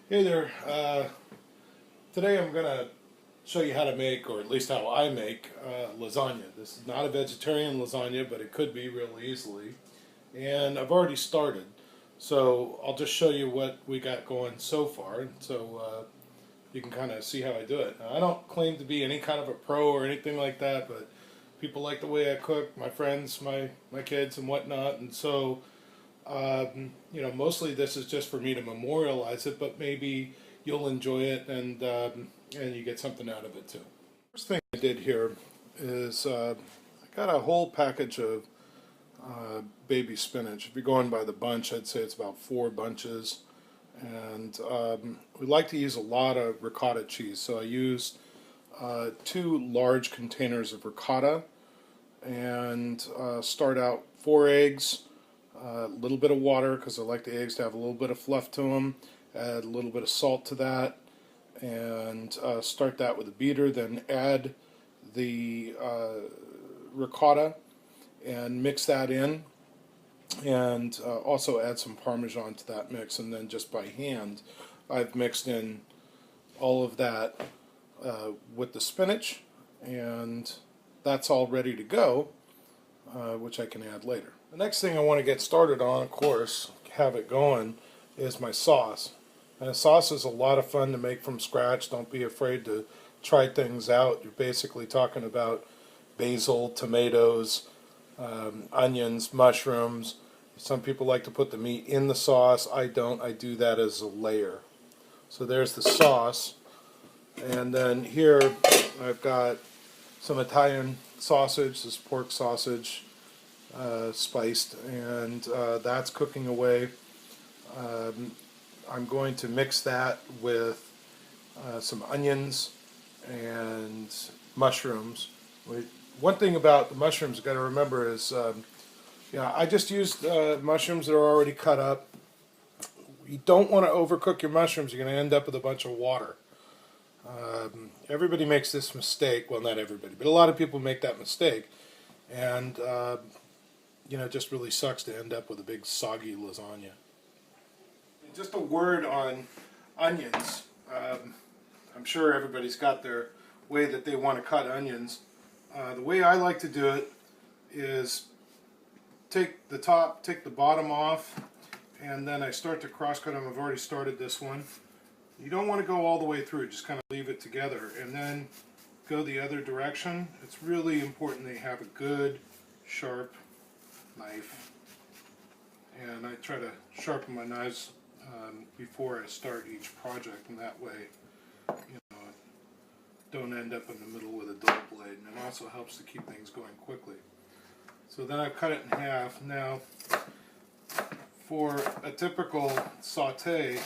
Hey there. Today I'm going to show you how to make, or at least how I make, lasagna. This is not a vegetarian lasagna, but it could be real easily. And I've already started. So I'll just show you what we got going so far. So you can kind of see how I do it. Now, I don't claim to be any kind of a pro or anything like that, but people like the way I cook, my friends, my kids and whatnot. And so mostly this is just for me to memorialize it, but maybe you'll enjoy it and you get something out of it too. First thing I did here is I got a whole package of baby spinach. If you're going by the bunch, I'd say it's about 4 bunches. And we like to use a lot of ricotta cheese, so I used 2 large containers of ricotta and start out 4 eggs. A little bit of water because I like the eggs to have a little bit of fluff to them. Add a little bit of salt to that, and start that with a beater. Then add the ricotta and mix that in, and also add some Parmesan to that mix. And then just by hand, I've mixed in all of that with the spinach, and that's all ready to go, which I can add later. The next thing I want to get started on, of course, have it going, is my sauce. And a sauce is a lot of fun to make from scratch. Don't be afraid to try things out. You're basically talking about basil, tomatoes, onions, mushrooms. Some people like to put the meat in the sauce. I don't. I do that as a layer. So there's the sauce. And then here I've got some Italian sausage, this pork sausage. Spiced, and that's cooking away. I'm going to mix that with some onions and mushrooms. One thing about the mushrooms you got to remember is, I just used mushrooms that are already cut up. You don't want to overcook your mushrooms. You're going to end up with a bunch of water. Everybody makes this mistake. Well, not everybody, but a lot of people make that mistake, and it just really sucks to end up with a big soggy lasagna. And just a word on onions. I'm sure everybody's got their way that they want to cut onions. The way I like to do it is take the bottom off, and then I start to cross cut them. I've already started this one. You don't want to go all the way through, just kind of leave it together and then go the other direction. It's really important that you have a good, sharp knife, and I try to sharpen my knives before I start each project, and that way I don't end up in the middle with a dull blade, and it also helps to keep things going quickly. So then I've cut it in half. Now for a typical saute,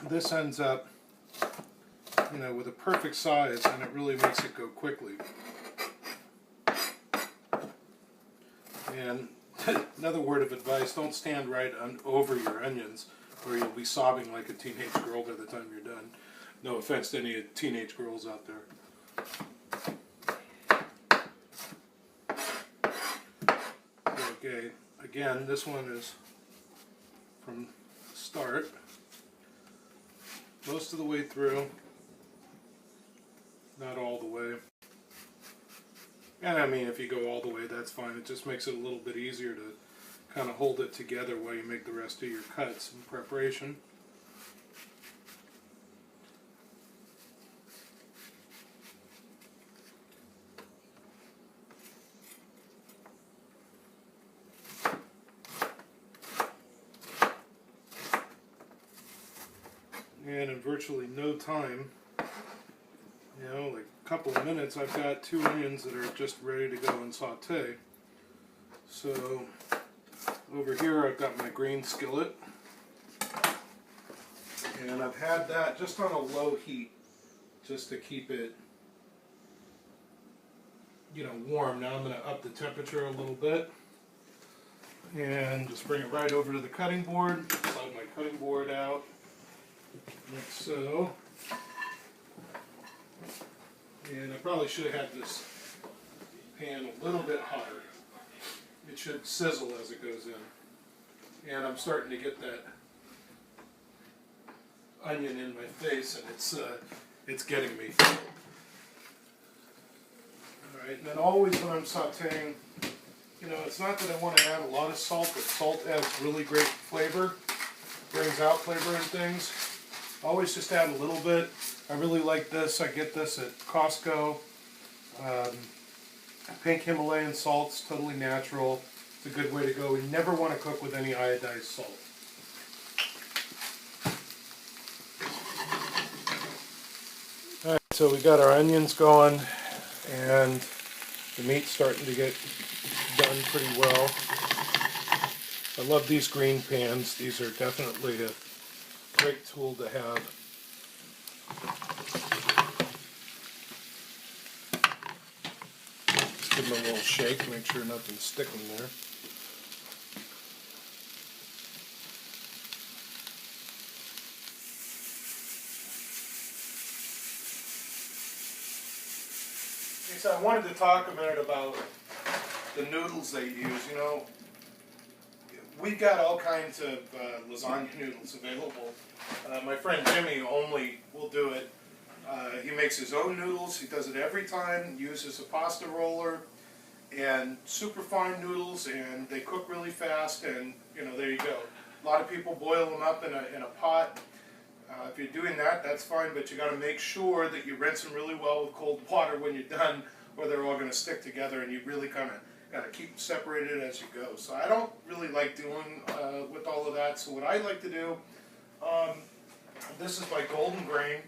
this ends up with a perfect size, and it really makes it go quickly. And another word of advice, don't stand right over your onions or you'll be sobbing like a teenage girl by the time you're done. No offense to any teenage girls out there. Okay, again, this one is from the start, most of the way through, not all the way. And I mean, if you go all the way, that's fine. It just makes it a little bit easier to kind of hold it together while you make the rest of your cuts in preparation. And in virtually no time, like a couple of minutes, I've got 2 onions that are just ready to go and saute. So over here I've got my green skillet, and I've had that just on a low heat just to keep it warm. Now I'm going to up the temperature a little bit and just bring it right over to the cutting board. Slide my cutting board out like so. And I probably should have had this pan a little bit hotter. It should sizzle as it goes in. And I'm starting to get that onion in my face, and it's getting me. All right, and then always when I'm sautéing, you know, it's not that I want to add a lot of salt, but salt adds really great flavor, brings out flavor in things. Always just add a little bit. I really like this. I get this at Costco. Pink Himalayan salt's totally natural. It's a good way to go. We never want to cook with any iodized salt. Alright, so we got our onions going, and the meat's starting to get done pretty well. I love these green pans. These are definitely a great tool to have. Just give them a little shake, make sure nothing's sticking there. Okay, so I wanted to talk a minute about the noodles they use. You know, we've got all kinds of lasagna noodles available. My friend Jimmy only will do it. He makes his own noodles. He does it every time. Uses a pasta roller and super fine noodles, and they cook really fast. And you know, there you go. A lot of people boil them up in a pot. If you're doing that, that's fine, but you got to make sure that you rinse them really well with cold water when you're done, or they're all going to stick together, and you really kind of got to keep them separated as you go. So I don't really like doing with all of that. So what I like to do, this is my golden grain.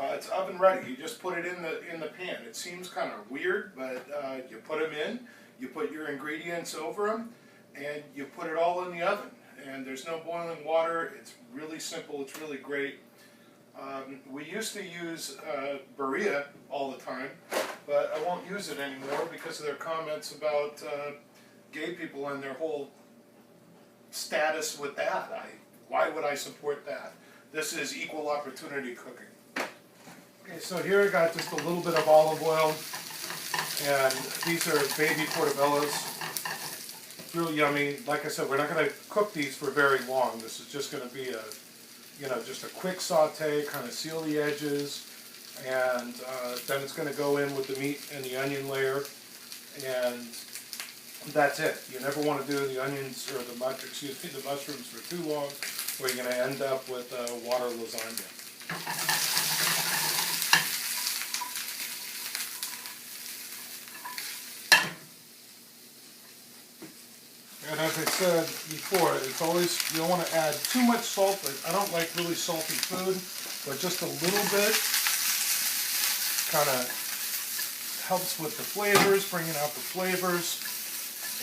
It's oven ready. You just put it in the pan. It seems kind of weird, but you put them in, you put your ingredients over them, and you put it all in the oven. And there's no boiling water. It's really simple. It's really great. We used to use burrilla all the time, but I won't use it anymore because of their comments about gay people and their whole status with that. Why would I support that? This is equal opportunity cooking. Okay, so here I got just a little bit of olive oil, and these are baby portobellos. It's real yummy. Like I said, we're not going to cook these for very long. This is just going to be a, you know, just a quick saute, kind of seal the edges, and then it's going to go in with the meat and the onion layer, and that's it. You never want to do the onions or the mushrooms for too long, or you're going to end up with water lasagna. And as I said before, it's always, you don't want to add too much salt. I don't like really salty food, but just a little bit kind of helps with the flavors, bringing out the flavors.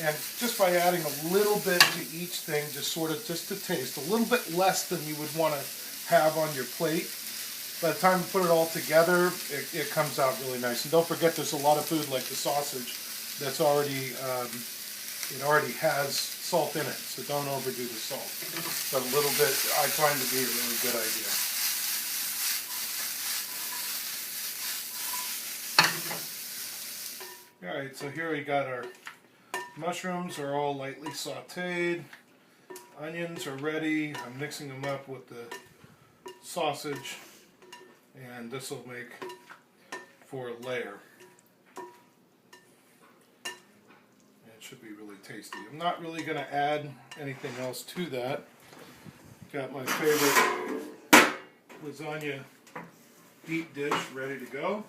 And just by adding a little bit to each thing, just to taste, a little bit less than you would want to have on your plate. By the time you put it all together, it comes out really nice. And don't forget, there's a lot of food like the sausage that's already it already has salt in it, so don't overdo the salt. But a little bit I find to be a really good idea. Alright, so here we got our mushrooms are all lightly sauteed. Onions are ready. I'm mixing them up with the sausage, and this will make for a layer. Should be really tasty. I'm not really going to add anything else to that. Got my favorite lasagna deep dish ready to go.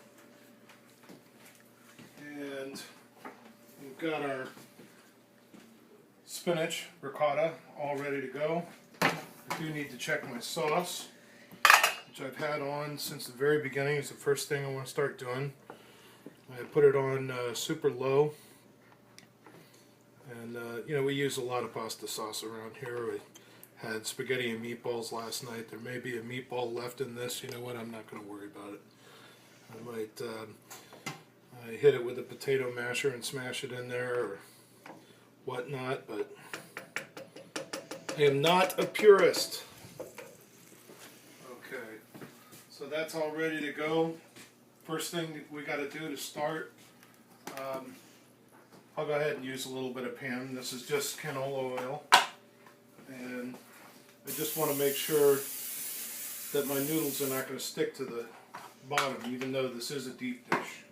And we've got our spinach ricotta all ready to go. I do need to check my sauce, which I've had on since the very beginning. It's the first thing I want to start doing. I put it on super low. And, you know, we use a lot of pasta sauce around here. We had spaghetti and meatballs last night. There may be a meatball left in this. You know what? I'm not going to worry about it. I might hit it with a potato masher and smash it in there or whatnot, but I am not a purist. Okay, so that's all ready to go. First thing we got to do to start, I'll go ahead and use a little bit of pan. This is just canola oil, and I just want to make sure that my noodles are not going to stick to the bottom, even though this is a deep dish.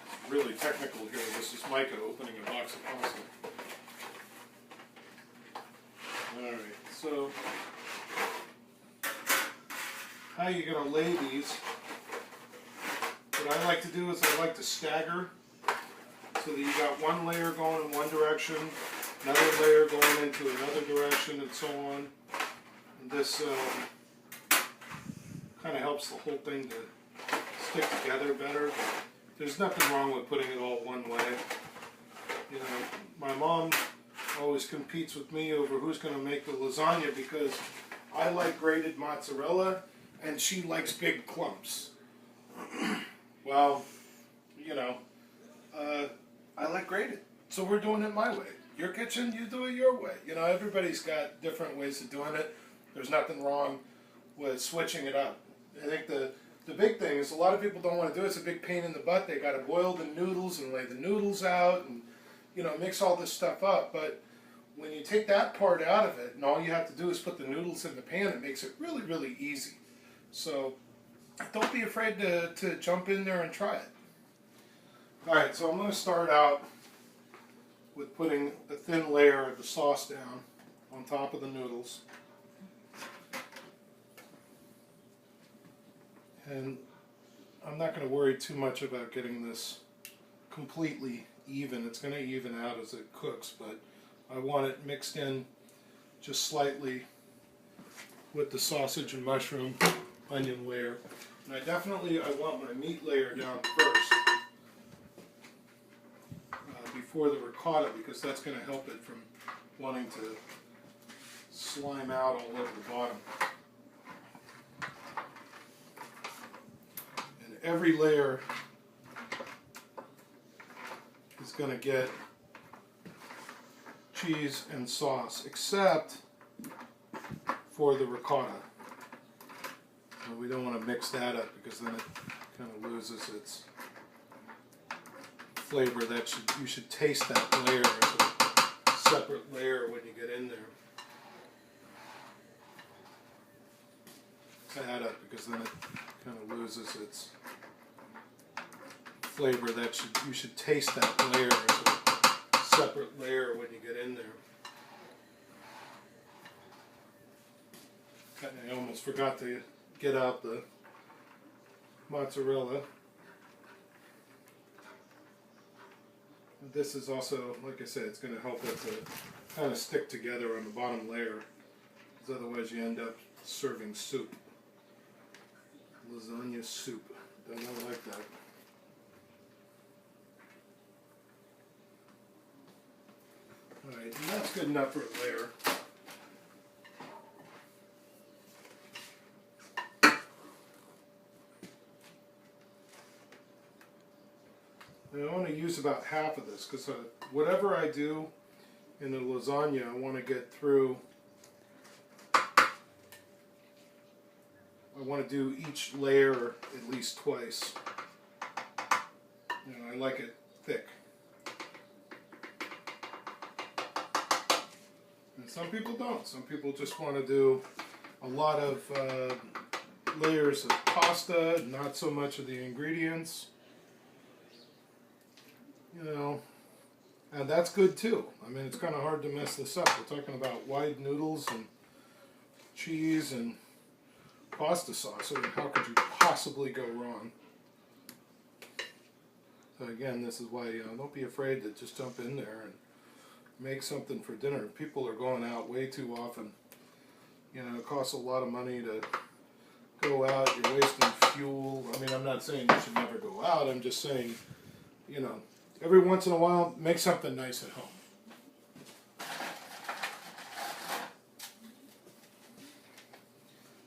It's really technical here. This is Micah opening a box of pasta. Alright, so how you're going to lay these, what I like to do is I like to stagger so that you got one layer going in one direction, another layer going into another direction, and so on. And this kind of helps the whole thing to stick together better. There's nothing wrong with putting it all one way. You know, my mom always competes with me over who's going to make the lasagna because I like grated mozzarella and she likes big clumps. Well, you know, I like grated, so we're doing it my way. Your kitchen, you do it your way. You know, everybody's got different ways of doing it. There's nothing wrong with switching it up. I think the big thing is a lot of people don't want to do it. It's a big pain in the butt. They got to boil the noodles and lay the noodles out and, you know, mix all this stuff up. But when you take that part out of it and all you have to do is put the noodles in the pan, it makes it really, really easy. So don't be afraid to jump in there and try it. Alright, so I'm going to start out with putting a thin layer of the sauce down on top of the noodles. And I'm not going to worry too much about getting this completely even. It's going to even out as it cooks, but I want it mixed in just slightly with the sausage and mushroom onion layer. And I want my meat layer down first before the ricotta, because that's going to help it from wanting to slime out all over the bottom. And every layer is going to get cheese and sauce, except for the ricotta. And we don't want to mix that up because then it kind of loses its flavor. You should taste that layer as a separate layer when you get in there. That up because then it kind of loses its flavor. You should taste that layer as a separate layer when you get in there. I almost forgot to get out the mozzarella. This is also, like I said, it's going to help it to kind of stick together on the bottom layer, because otherwise you end up serving soup. Lasagna soup. Don't like that. Alright, and that's good enough for a layer. And I want to use about half of this because whatever I do in the lasagna, I want to get through. I want to do each layer at least twice. You know, I like it thick. And some people don't. Some people just want to do a lot of layers of pasta, not so much of the ingredients. You know, and that's good too. I mean, it's kind of hard to mess this up. We're talking about wide noodles and cheese and pasta sauce. I mean, how could you possibly go wrong? So again, this is why don't be afraid to just jump in there and make something for dinner. People are going out way too often. You know, it costs a lot of money to go out. You're wasting fuel. I mean, I'm not saying you should never go out. I'm just saying, you know, every once in a while, make something nice at home.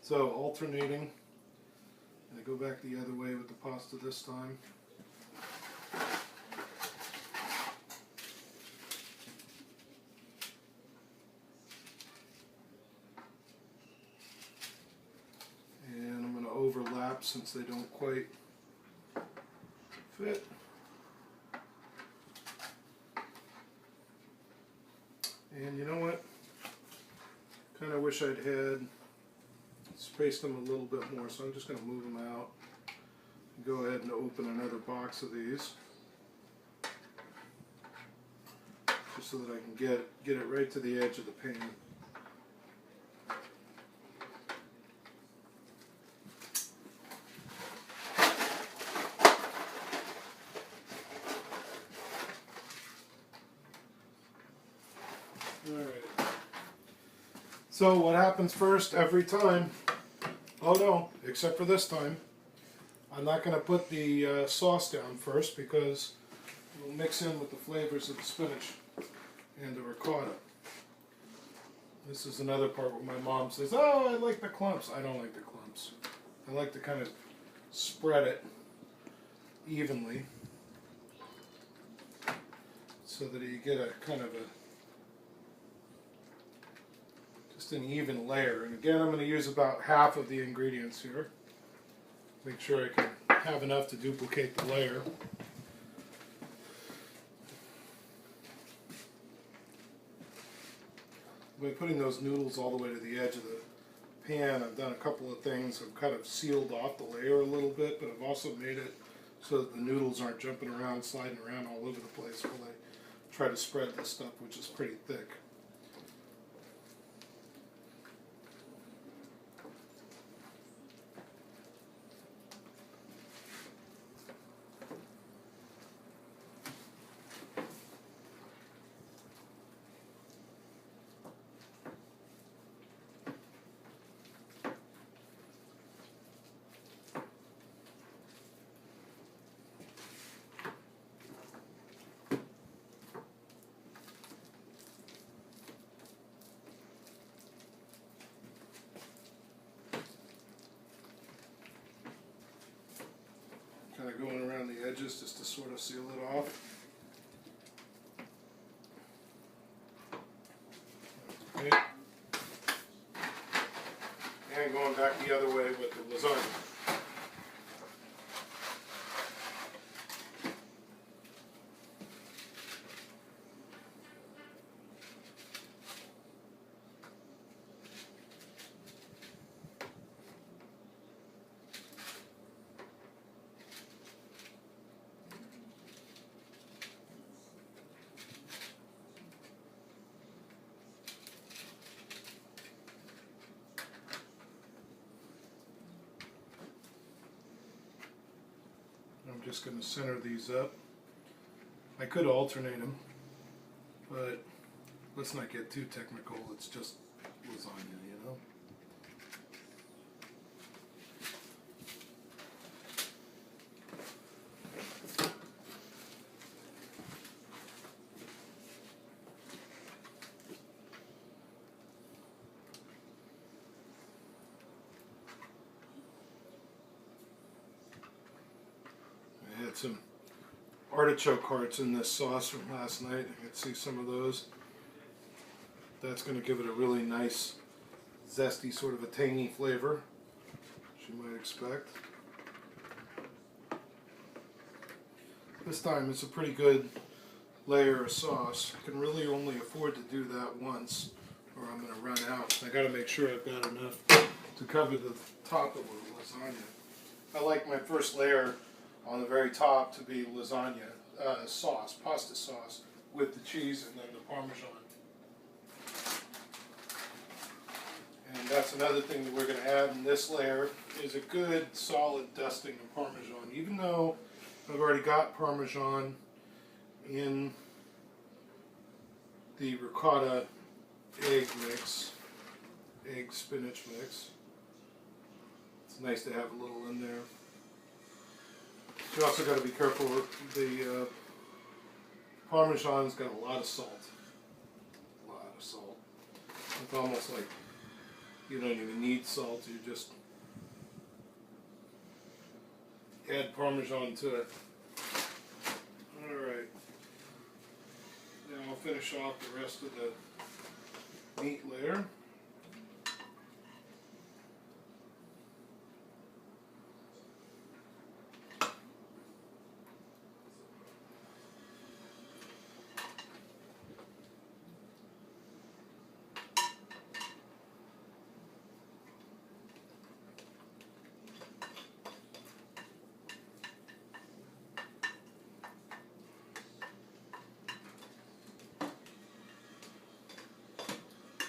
So, alternating. I go back the other way with the pasta this time. And I'm going to overlap since they don't quite fit. And you know what? Kind of wish I'd had spaced them a little bit more, so I'm just going to move them out. Go ahead and open another box of these, just so that I can get it right to the edge of the pan. Alright. So what happens first every time? Oh no, except for this time. I'm not going to put the sauce down first because it will mix in with the flavors of the spinach and the ricotta. This is another part where my mom says, oh, I like the clumps. I don't like the clumps. I like to kind of spread it evenly so that you get a kind of just an even layer. And again, I'm going to use about half of the ingredients here. Make sure I can have enough to duplicate the layer. By putting those noodles all the way to the edge of the pan, I've done a couple of things. I've kind of sealed off the layer a little bit, but I've also made it so that the noodles aren't jumping around, sliding around all over the place while I try to spread this stuff, which is pretty thick. Kind of going around the edges just to sort of seal it off. Okay. And going back the other way with the lasagna. I'm just going to center these up. I could alternate them, but let's not get too technical. It's just lasagna, you know? I had some artichoke hearts in this sauce from last night. I could see some of those. That's going to give it a really nice, zesty, sort of a tangy flavor, which you might expect. This time it's a pretty good layer of sauce. I can really only afford to do that once, or I'm going to run out. I got to make sure I've got enough to cover the top of the lasagna. I like my first layer on the very top to be lasagna sauce, pasta sauce, with the cheese and then the Parmesan. And that's another thing that we're going to add in this layer is a good solid dusting of Parmesan. Even though I've already got Parmesan in the ricotta egg mix, egg spinach mix, it's nice to have a little in there. You also got to be careful with the Parmesan's got a lot of salt. A lot of salt. It's almost like you don't even need salt, you just add Parmesan to it. Alright. Now I'll finish off the rest of the meat layer.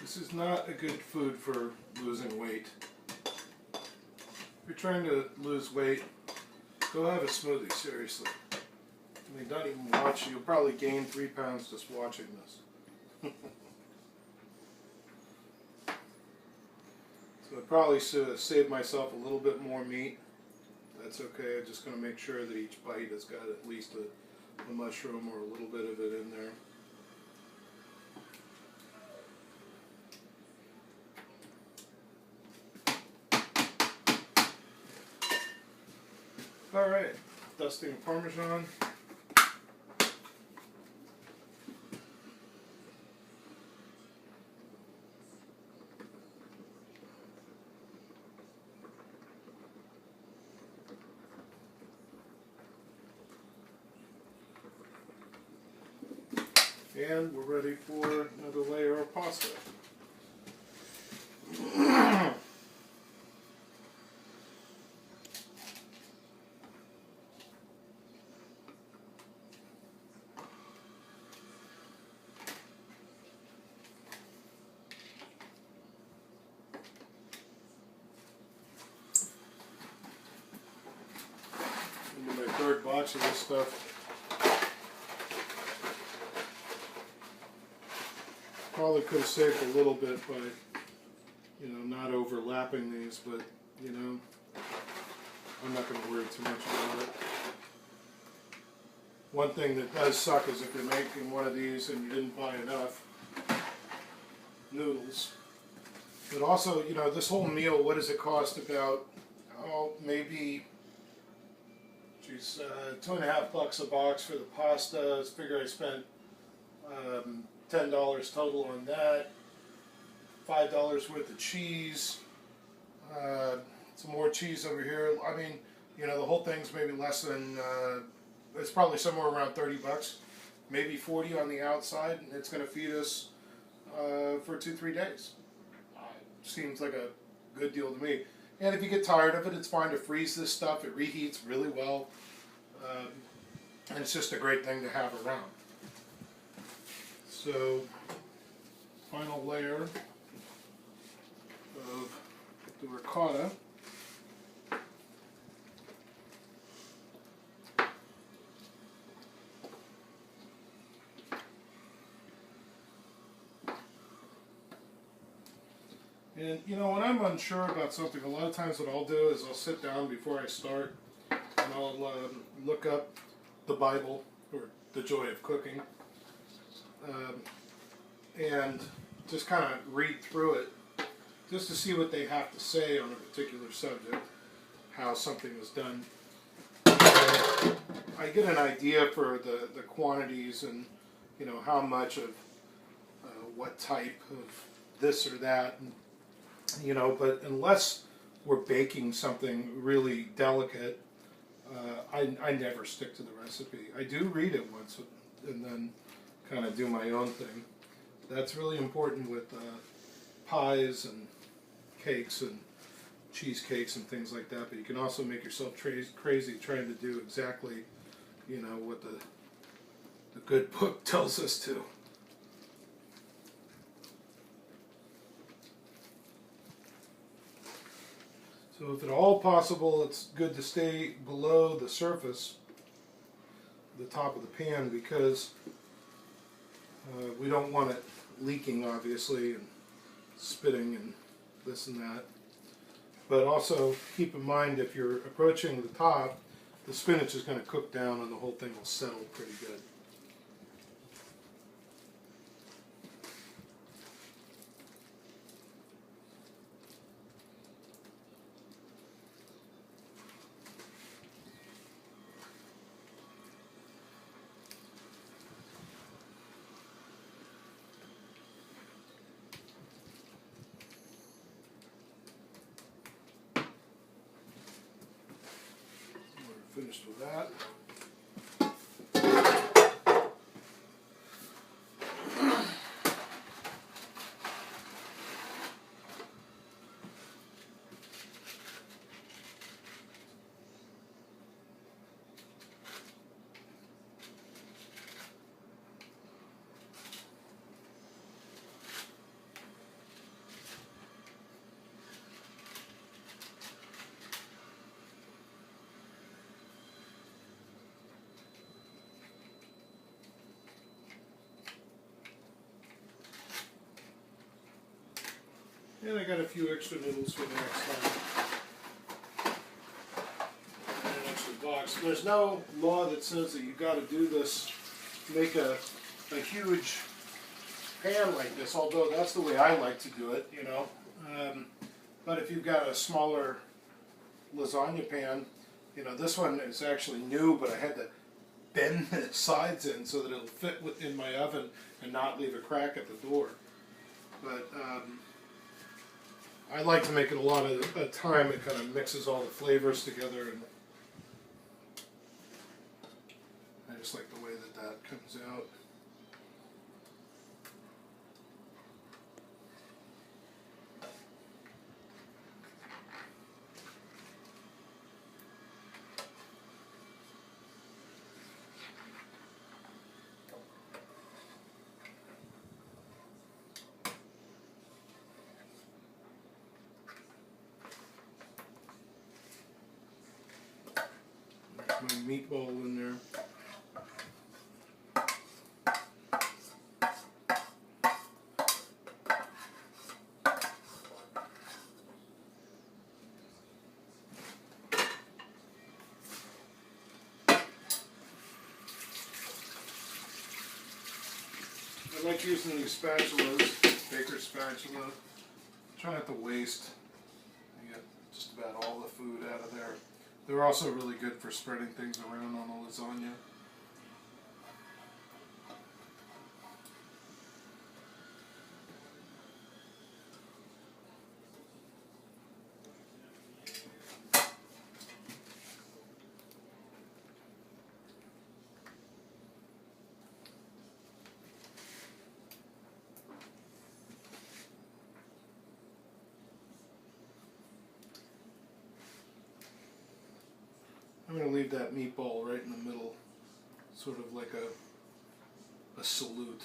This is not a good food for losing weight. If you're trying to lose weight, go have a smoothie, seriously. I mean, don't even watch. You'll probably gain 3 pounds just watching this. So I probably should have saved myself a little bit more meat. That's okay. I'm just going to make sure that each bite has got at least a mushroom or a little bit of it in there. Alright, dusting of Parmesan. And we're ready for another layer of pasta. Into my third box of this stuff. Probably could have saved a little bit by, not overlapping these, but, I'm not going to worry too much about it. One thing that does suck is if you're making one of these and you didn't buy enough noodles. But also, this whole meal, what does it cost? About, maybe, geez, $2.50 a box for the pasta. I figure I spent $10 total on that. $5 worth of cheese. Some more cheese over here. I mean, the whole thing's maybe less than, it's probably somewhere around 30 bucks. Maybe 40 on the outside, and it's going to feed us for 2-3 days. Seems like a good deal to me. And if you get tired of it, it's fine to freeze this stuff. It reheats really well. And it's just a great thing to have around. So, final layer of the ricotta. And when I'm unsure about something, a lot of times what I'll do is I'll sit down before I start and I'll look up the Bible, or The Joy of Cooking, and just kind of read through it just to see what they have to say on a particular subject, how something is done. I get an idea for the quantities and how much of what type of this or that. But unless we're baking something really delicate, I never stick to the recipe. I do read it once and then kind of do my own thing. That's really important with pies and cakes and cheesecakes and things like that, but you can also make yourself crazy trying to do exactly, what the good book tells us to. So if at all possible, it's good to stay below the surface, the top of the pan, because we don't want it leaking, obviously, and spitting and this and that. But also keep in mind, if you're approaching the top, the spinach is going to cook down and the whole thing will settle pretty good. Finished with that. And I got a few extra noodles for the next time. And an extra box. There's no law that says that you got to do this, make a huge pan like this, although that's the way I like to do it, you know. But if you've got a smaller lasagna pan, you know, this one is actually new, but I had to bend the sides in so that it'll fit in my oven and not leave a crack at the door. But I like to make it a lot of a time. It kind of mixes all the flavors together, and I just like the way that that comes out. My meatball in there. I like using these spatulas, baker's spatula. Try not to waste. You get just about all the food out of there. They're also really good for spreading things around on a lasagna. I'm going to leave that meatball right in the middle, sort of like a salute.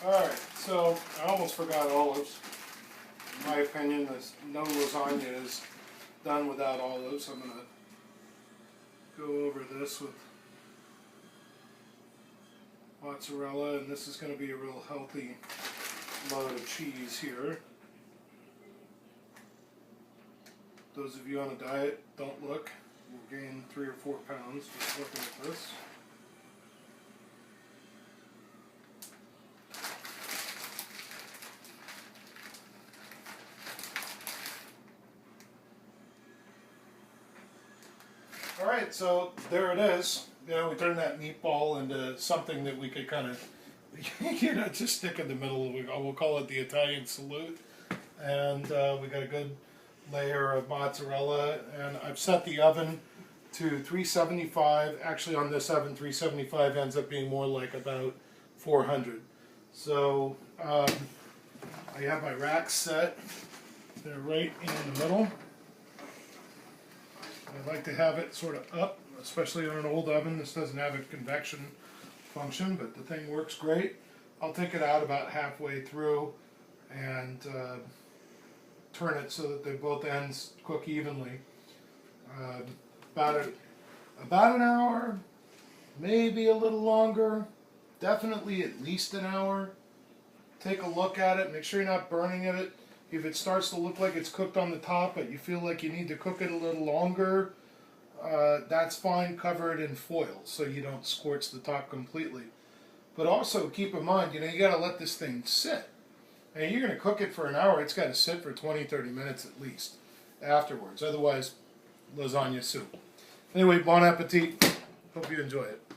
Alright, so I almost forgot olives. In my opinion, no lasagna is done without olives. I'm going to go over this with mozzarella, and this is going to be a real healthy load of cheese here. Those of you on a diet, don't look. You'll gain 3 or 4 pounds just looking at this. Alright, so there it is. You know, we turned that meatball into something that we could kind of, you know, just stick in the middle. We'll call it the Italian salute. And we got a good layer of mozzarella. And I've set the oven to 375. Actually, on this oven, 375 ends up being more like about 400. So I have my racks set. They're right in the middle. I like to have it sort of up, especially on an old oven. This doesn't have a convection function, but the thing works great. I'll take it out about halfway through and turn it so that both ends cook evenly. About an hour, maybe a little longer, definitely at least an hour. Take a look at it, make sure you're not burning it. If it starts to look like it's cooked on the top, but you feel like you need to cook it a little longer, that's fine. Cover it in foil so you don't scorch the top completely. But also keep in mind, you know, you got to let this thing sit. And you're going to cook it for an hour, it's got to sit for 20-30 minutes at least afterwards. Otherwise, lasagna soup. Anyway, bon appetit. Hope you enjoy it.